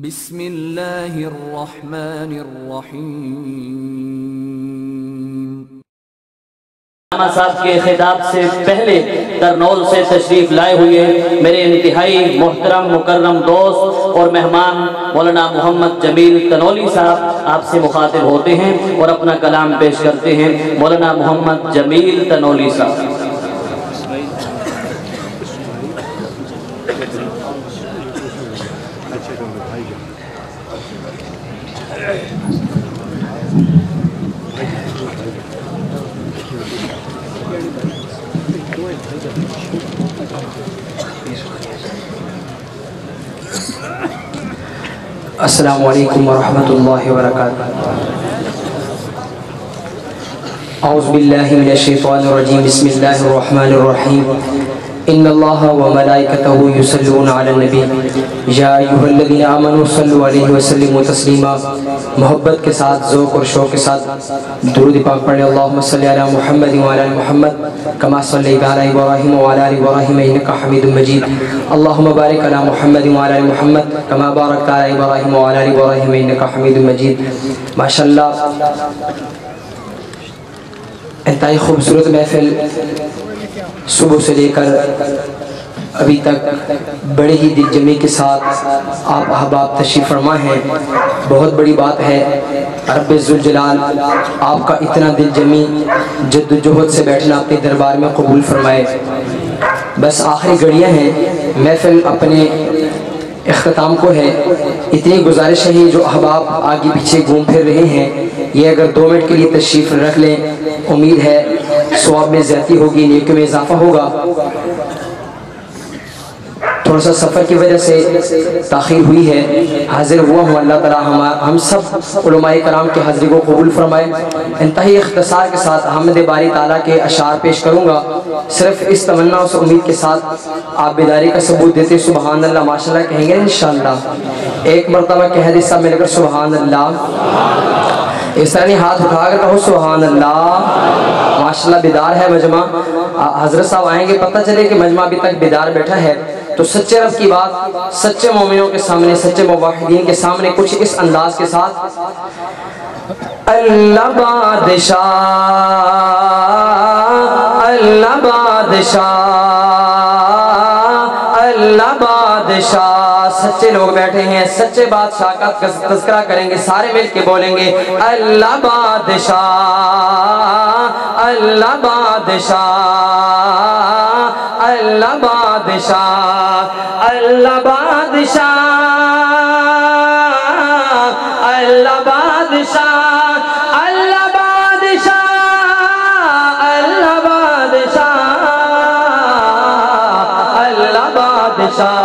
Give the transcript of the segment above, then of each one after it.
بسم اللہ الرحمن الرحیم۔ مولانا صاحب کے خطاب سے پہلے کرنول سے تشریف لائے ہوئے میرے انتہائی محترم مکرم دوست اور مہمان مولانا محمد جمیل تنولی صاحب آپ سے مخاطب ہوتے ہیں اور اپنا کلام پیش کرتے ہیں۔ مولانا محمد جمیل تنولی صاحب۔ السلام علیکم ورحمۃ اللہ وبرکاتہ۔ اعوذ باللہ من الشیطان الرجیم، بسم اللہ الرحمن الرحیم۔ ان اللہ وملائکتہ یصلون علی النبی یا ایھا الذین آمنوا صلوا علیہ وسلموا تسلیما۔ محبت کے ساتھ، ذوق اور شوق کے ساتھ درود پاک پڑھیں۔ اللہم صلی علی محمد وعلی آل محمد کما صلیت علی ابراہیم وعلی آل ابراہیم انک حمید مجید۔ اللہم بارک علی محمد وعلی آل محمد کما بارکت علی ابراہیم وعلی آل ابراہیم انک حمید مجید۔ ماشاءاللہ انتہائی خوبصورت محفل، صبح سے لے کر ابھی تک بڑے ہی دل جمی کے ساتھ آپ احباب تشریف فرما ہیں۔ بہت بڑی بات ہے، رب ذوالجلال آپ کا اتنا دل جمی جد و جہد سے بیٹھنا اپنے دربار میں قبول فرمائے۔ بس آخری گھڑیاں ہیں، محفل اپنے اختتام کو ہے۔ اتنی گزارش ہے جو احباب آگے پیچھے گھوم پھر رہے ہیں، یہ اگر 2 منٹ کے لیے تشریف رکھ لیں، امید ہے ثواب میں زیادتی ہوگی، نیکی میں اضافہ ہوگا۔ تھوڑا سا سفر کی وجہ سے تاخیر ہوئی ہے، حاضر ہوا ہوں۔ اللہ تعالی ہم سب علماء کرام کے حاضری کو قبول فرمائے۔ انتہائی اختصار کے ساتھ حمد باری تعالیٰ کے اشعار پیش کروں گا، صرف اس تمنا اور امید کے ساتھ آپ بیداری کا ثبوت دیتے سبحان اللہ ماشاءاللہ کہیں گے انشاءاللہ۔ ایک مرتبہ کہہ دے سب مل کر سبحان اللہ، اس طرح نہیں ہاتھ اٹھا کر کہو سبحان اللہ۔ ماشاءاللہ بیدار ہے مجمع، حضرت صاحب آئیں گے پتہ چلے کہ مجمع ابھی تک بیدار بیٹھا ہے۔ تو سچے رب کی بات سچے مومنوں کے سامنے، سچے موحدین کے سامنے کچھ اس انداز کے ساتھ: اللہ بادشاہ، اللہ بادشاہ، اللہ بادشاہ۔ سچے لوگ بیٹھے ہیں، سچے بادشاہ کا تذکرہ کریں گے، سارے مل کے بولیں گے اللہ بادشاہ، اللہ بادشاہ، اللہ بادشاہ، اللہ بادشاہ، اللہ بادشاہ، اللہ بادشاہ، اللہ بادشاہ، اللہ بادشاہ،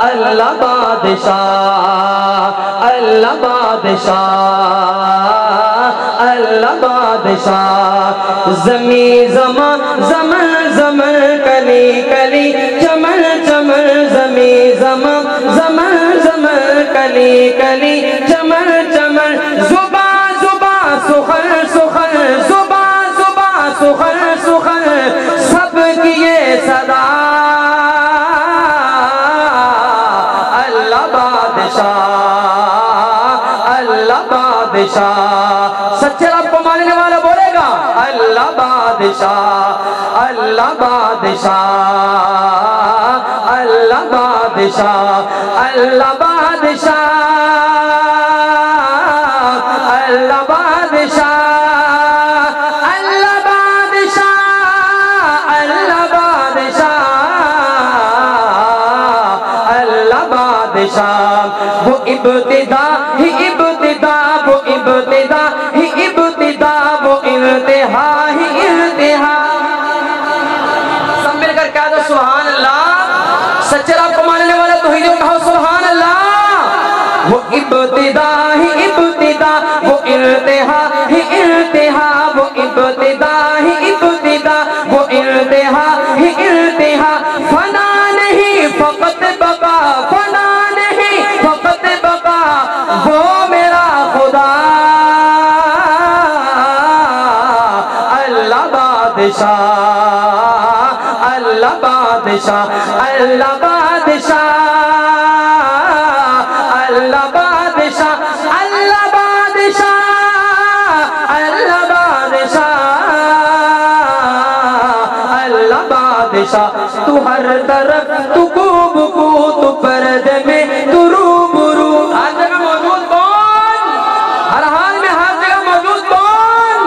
اللہ بادشاہ، اللہ بادشاہ، اللہ بادشاہ۔ زمین زمان زمن زمن کلی کلی چمن چمن، زمین زمان زمن زمن کلی کلی چمن چمن، زباں زباں سخن سخن، زباں زباں سخن سخن، سب کی یہ صدا اللہ بادشاہ، اللہ بادشاہ۔ سچے رب کو ماننے والا بولے گا اللہ بادشاہ، اللہ بادشاہ، اللہ بادشاہ، اللہ بادشاہ، اللہ بادشاہ، اللہ بادشاہ، اللہ بادشاہ، اللہ بادشاہ۔ وہ ابتدا ہی ابتدا، وہ ابتدا ہی ابتدا، وہ انتہا ہی انتہا۔ سب مل کر کہہ دو سبحان اللہ۔ سچے رب کو ماننے والا توحیدوں کہو سبحان اللہ۔ وہ ابتدا ہی ابتدا، وہ انتہا ہی انتہا، وہ ابتدا ہی ابتدا، وہ انتہا ہی انتہا۔ فنا نہیں فقط بقا، فنا نہیں فقط بقا، وہ میرا خدا اللہ بادشاہ، اللہ بادشاہ، اللہ بادشاہ، بادشاہ تو ہر طرف تو خوب کو تو پردے میں تو روبرو ہر جگہ موجود کون ہر حال میں ہر جگہ موجود کون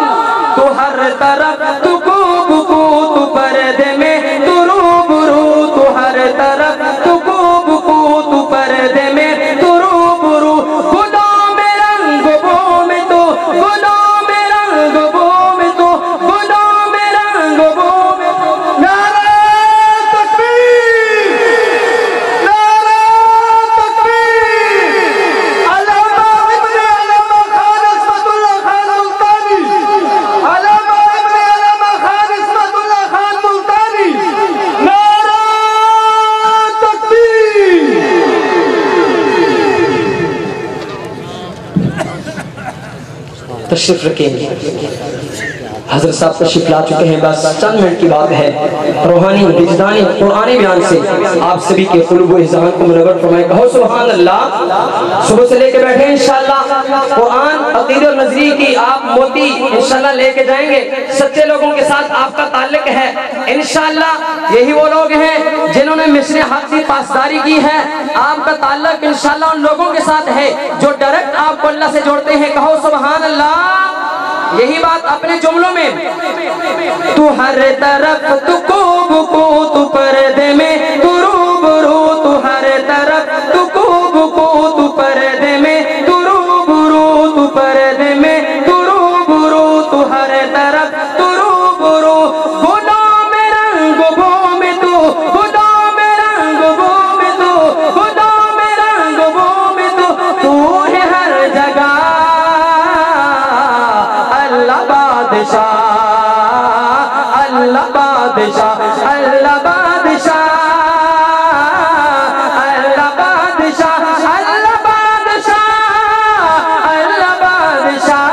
تو ہر طرف تو خوب کو تو پردے میں تو روبرو تو ہر طرف تو خوب کو تو پردے میں تو روبرو گلوں میں رنگ بو میں تو گلوں میں رنگ بو میں تو گلوں میں رنگ بو میں تو نعرہ تکبیر نعرہ تکبیر علامہ ابن علامہ خان عصمت اللہ خان ملتانی علامہ ابن علامہ خان عصمت اللہ خان ملتانی نعرہ تکبیر تشریف رکھیں حضرت صاحب تشریف لا چکے ہیں بس چند منٹ کی بات ہے روحانی وجدانی قرآنی بیان سے آپ سبھی کے قلوب و اذہان کو منور فرمائے کہو سبحان اللہ صبح سے لے کے بیٹھے انشاءاللہ قرآن عقیدہ اور نظری کی آپ موتی انشاءاللہ لے کے جائیں گے سچے لوگوں کے ساتھ آپ کا تعلق ہے انشاءاللہ یہی وہ لوگ ہیں جنہوں نے مصر حق کی پاسداری کی ہے آپ کا تعلق انشاءاللہ ان لوگوں کے ساتھ ہے جو ڈائریکٹ آپ کو اللہ سے جوڑتے ہیں کہو سبحان اللہ یہی بات اپنے جملوں میں تو ہر طرف تو خوب کو تو پردے میں تو روبرو تو ہر طرف تو خوب کو تو پردے میں تو روبرو تو پردے میں تو روبرو تو ہر طرف تو روبرو گلوں میں رنگ بو میں تو گلوں میں رنگ بو میں تو گلوں میں رنگ بو میں تو ہے ہر جگہ اللہ بادشاہ اللہ بادشاہ اللہ بادشاہ اللہ بادشاہ اللہ بادشاہ اللہ بادشاہ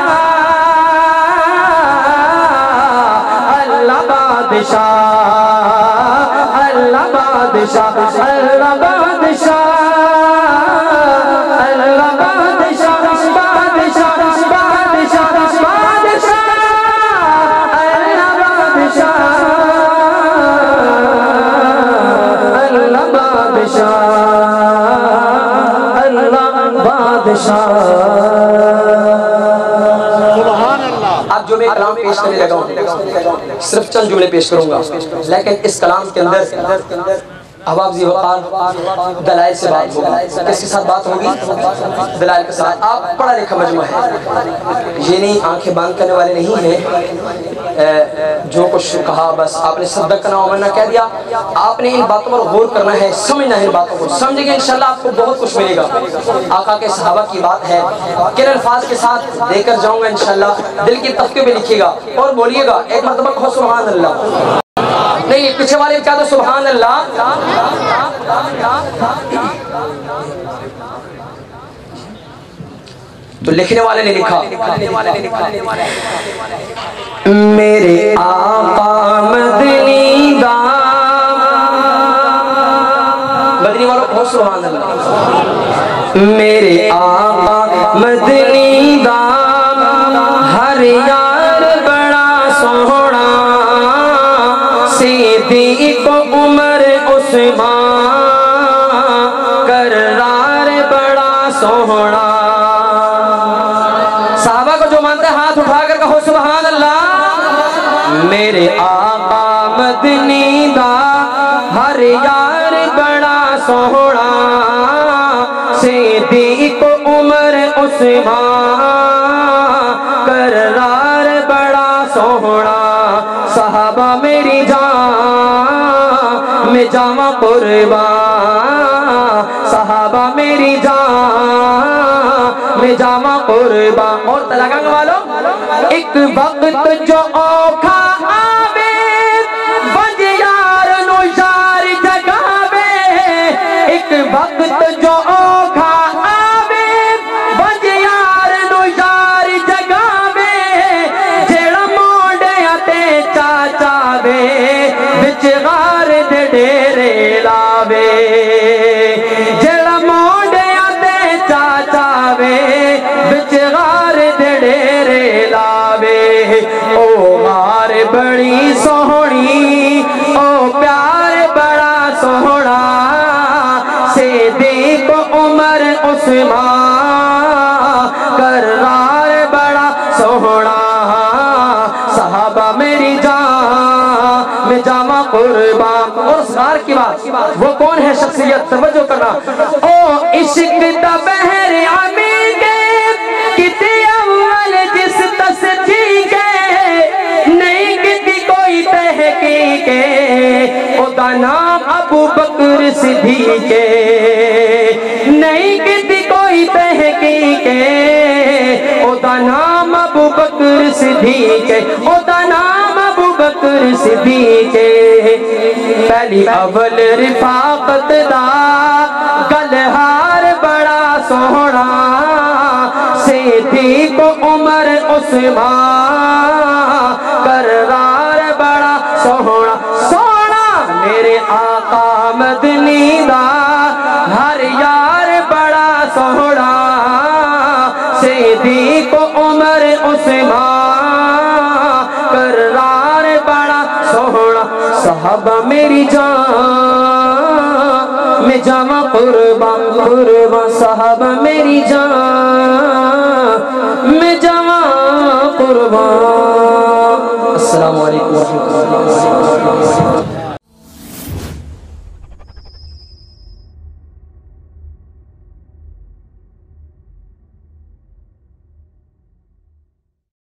اللہ بادشاہ اللہ بادشاہ اللہ بادشاہ اللہ بادشاہ اب جو میں کلام پیش کرنے لگا ہوں صرف چند جملے پیش کروں گا لیکن اس کلام کے اندر احباب ذی وقار دلائل سے بات ہوگی کس کے ساتھ بات ہوگی دلائل کے ساتھ آپ پڑھا لکھا مجمع ہے یہ نہیں آنکھیں باندھ کرنے والے نہیں ہیں جو کچھ کہا بس آپ نے صدق کرنا ومنہ کہہ دیا آپ نے ان باتوں پر غور کرنا ہے سمجھنا ہے ان باتوں کو سمجھیں گے انشاءاللہ آپ کو بہت کچھ ملے گا آقا کے صحابہ کی بات ہے کن الفاظ کے ساتھ دے کر جاؤں گا انشاءاللہ دل کی تفکر میں لکھیے گا اور بولیے گا ایک مرتبہ کہو سبحان اللہ نہیں پیچھے والے کیا تو سبحان اللہ تو لکھنے والے نے لکھا میرے آقا مدنی دام مدنی والوں کو سبحان اللہ میرے آقا مدنی دام ہر یار بڑا سوہنا صدیق عمر عثمان کرار بڑا سوہنا صحابہ کو جو مانتے ہیں ہاتھ اٹھا کر کہو سبحان اللہ میرے آقا مدنی دا ہر یار بڑا سوہنا صدیق عمر عثمان کرار بڑا سوہنا صحابہ میری جان میں جاواں قربان صحابہ میری جان میں جاواں قربان اور تلگنگ والوں ایک وقت جو اوکھا آوے بج یار نو یار جگاوے ایک وقت جو اوکھا آوے بج یار نو یار جگاوے جیڑا موڑیا تے چاچا وے بچ غار دے ڈیرے لاوے جیڑا موڑیا تے چاچا وے بچ غار دے ڈیرے لاوے او غار بڑی سوہنی او پیار صدیق عمر عثمان کرار بڑا سوہنا صحابہ میری جان میں جاواں قربان. اور اسرار کی بات وہ کون ہے شخصیت توجہ کرنا. او عشق دا بحر عمیق کتے اول جس تصدیق نہیں کتی کوئی تحقیق او دا نام ابو بکر صدیق نہیں کتی کوئی تحقیق او دا نام ابو بکر صدیق او دا نام ابو بکر صدیق. پہلی اول رفاقت دا گلہار بڑا سوہنا صدیق عمر عثمان کرار بڑا سوہنا. سوہنا میرے آقا مدنی دا ہر یار بڑا سوہنا صدیق عمر عثمان کرار بڑا سوہنا. صحابہ میری جان میں جاواں قربان قربان صحابہ میری جان میں جاواں قربان. السلام علیکم ورحمۃ اللہ وبرکاتہ.